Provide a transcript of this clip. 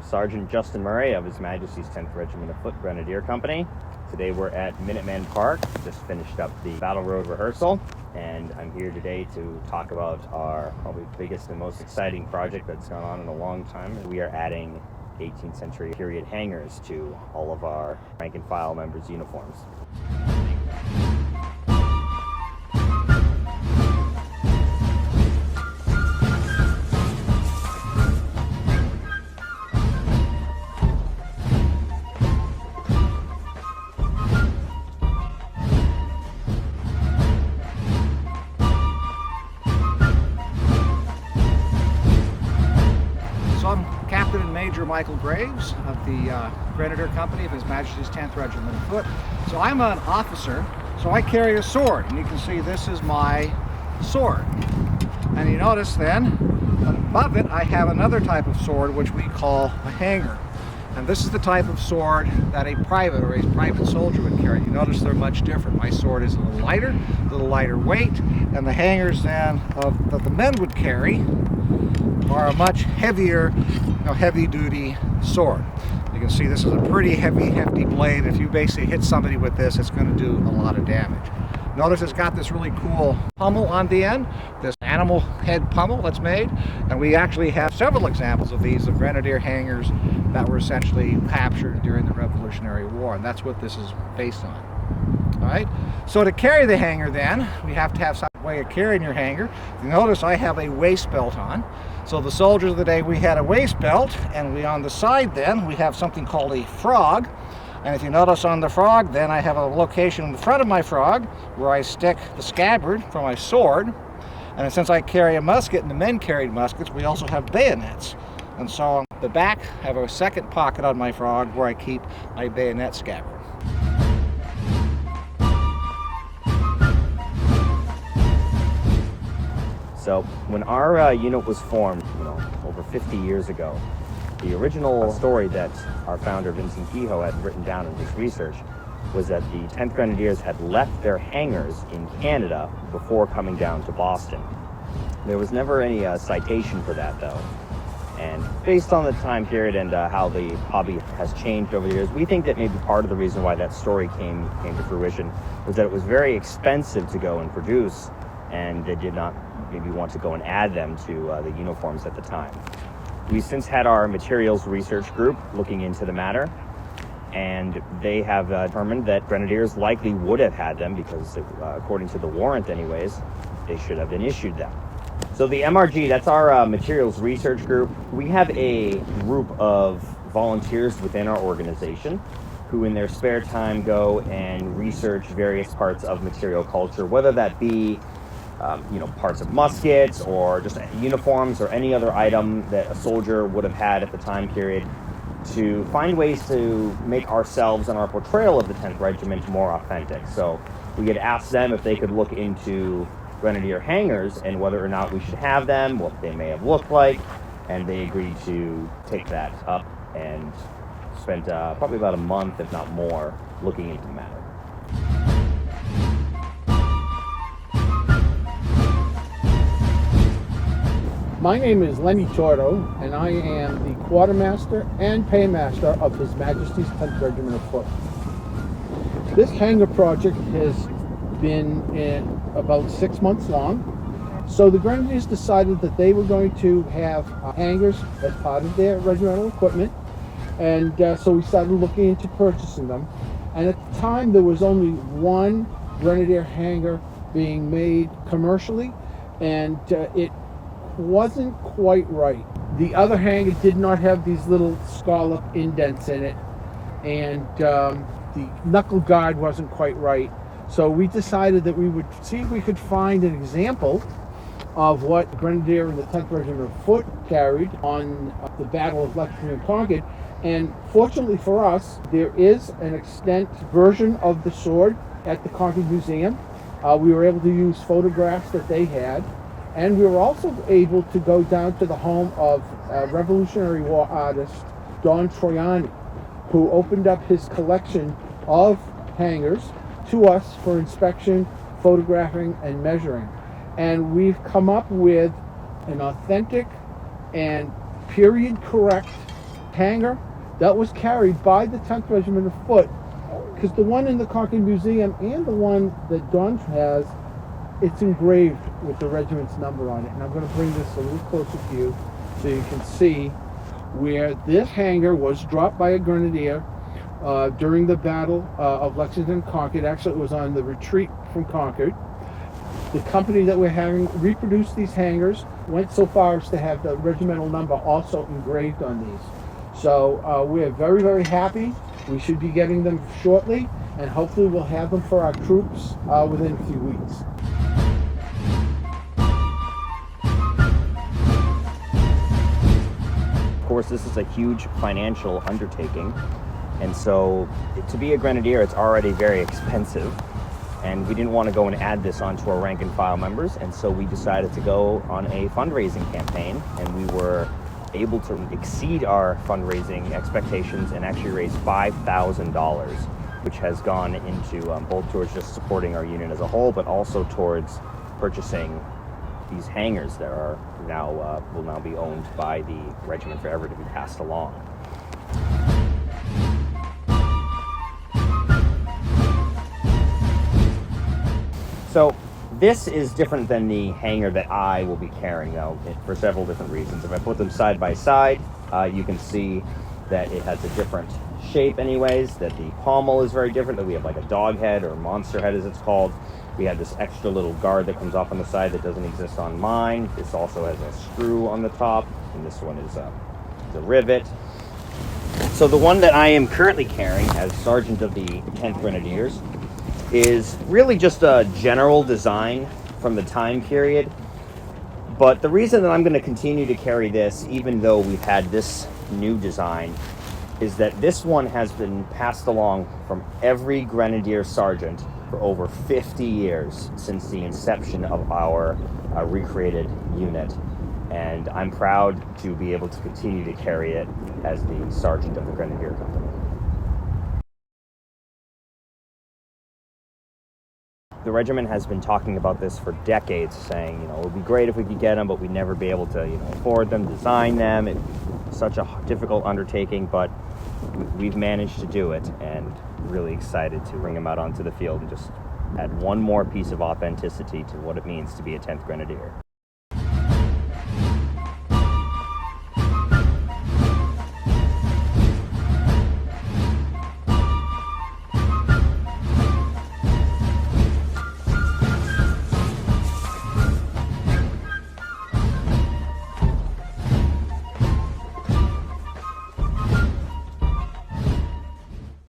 Sergeant Justin Murray of His Majesty's 10th Regiment of Foot Grenadier Company. Today we're at Minuteman Park, just finished up the Battle Road rehearsal, and I'm here today to talk about our probably biggest and most exciting project that's gone on in a long time. We are adding 18th century period hangers to all of our rank and file members' uniforms. So I'm Captain and Major Michael Graves of the Grenadier Company of His Majesty's 10th Regiment of Foot. So I'm an officer, so I carry a sword, and you can see this is my sword. And you notice then, above it I have another type of sword which we call a hanger. And this is the type of sword that a private or a private soldier would carry. You notice they're much different. My sword is a little lighter weight, and the hangers then that the men would carry are a much heavier, heavy-duty sword. You can see this is a pretty hefty blade. If you basically hit somebody with this, it's going to do a lot of damage. Notice it's got this really cool pommel on the end, this animal head pommel that's made, and we actually have several examples of these, of Grenadier hangers that were essentially captured during the Revolutionary War, and that's what this is based on. All right, so to carry the hanger then, we have to have some way of carrying your hanger. You notice I have a waist belt on. So the soldiers of the day, we had a waist belt, and on the side then, we have something called a frog. And if you notice on the frog, then I have a location in the front of my frog where I stick the scabbard for my sword. And since I carry a musket and the men carried muskets, we also have bayonets. And so on the back, I have a second pocket on my frog where I keep my bayonet scabbard. So when our unit was formed, over 50 years ago, the original story that our founder Vincent Kehoe had written down in his research was that the 10th Grenadiers had left their hangars in Canada before coming down to Boston. There was never any citation for that, though. And based on the time period and how the hobby has changed over the years, we think that maybe part of the reason why that story came to fruition was that it was very expensive to go and produce, and they did not maybe want to go and add them to the uniforms at the time. We've since had our materials research group looking into the matter, and they have determined that Grenadiers likely would have had them because, according to the warrant anyways, they should have been issued them. So the MRG, that's our materials research group. We have a group of volunteers within our organization who in their spare time go and research various parts of material culture, whether that be parts of muskets or just uniforms or any other item that a soldier would have had at the time period, to find ways to make ourselves and our portrayal of the 10th Regiment more authentic. So we had asked them if they could look into Grenadier hangers and whether or not we should have them, what they may have looked like, and they agreed to take that up and spent probably about a month, if not more, looking into the matter. My name is Lenny Torto, and I am the Quartermaster and Paymaster of His Majesty's 10th Regiment of Foot. This hanger project has been about 6 months long. So the Grenadiers decided that they were going to have hangers as part of their regimental equipment, and so we started looking into purchasing them. And at the time, there was only one Grenadier hanger being made commercially, and it wasn't quite right. The other hanger did not have these little scallop indents in it, and the knuckle guard wasn't quite right. So we decided that we would see if we could find an example of what the Grenadier and the 10th Regiment of Foot carried on the Battle of Lexington and Concord. And fortunately for us, there is an extant version of the sword at the Concord Museum. We were able to use photographs that they had. And we were also able to go down to the home of Revolutionary War artist Don Troiani, who opened up his collection of hangers to us for inspection, photographing, and measuring. And we've come up with an authentic and period correct hanger that was carried by the 10th Regiment of Foot, because the one in the Concord Museum and the one that Don has, it's engraved with the regiment's number on it. And I'm going to bring this a little closer to you so you can see where this hanger was dropped by a grenadier during the Battle of Lexington and Concord. Actually, it was on the retreat from Concord. The company that we're having reproduce these hangers went so far as to have the regimental number also engraved on these. So we're very, very happy. We should be getting them shortly, and hopefully we'll have them for our troops within a few weeks. Of course, this is a huge financial undertaking, and so to be a grenadier, it's already very expensive, and we didn't want to go and add this onto our rank and file members, and so we decided to go on a fundraising campaign, and we were able to exceed our fundraising expectations and actually raise $5,000, which has gone into both towards just supporting our unit as a whole, but also towards purchasing these hangers that are now will now be owned by the regiment forever to be passed along. So this is different than the hanger that I will be carrying now for several different reasons. If I put them side by side, you can see that it has a different shape anyways, that the pommel is very different, that we have like a dog head or monster head as it's called. We have this extra little guard that comes off on the side that doesn't exist on mine. This also has a screw on the top, and this one is a rivet. So the one that I am currently carrying as Sergeant of the 10th Grenadiers is really just a general design from the time period. But the reason that I'm going to continue to carry this, even though we've had this new design, is that this one has been passed along from every Grenadier Sergeant for over 50 years since the inception of our recreated unit. And I'm proud to be able to continue to carry it as the Sergeant of the Grenadier Company. The regiment has been talking about this for decades, saying, it would be great if we could get them, but we'd never be able to, afford them, design them. It's such a difficult undertaking, but we've managed to do it, and really excited to bring them out onto the field and just add one more piece of authenticity to what it means to be a 10th Grenadier.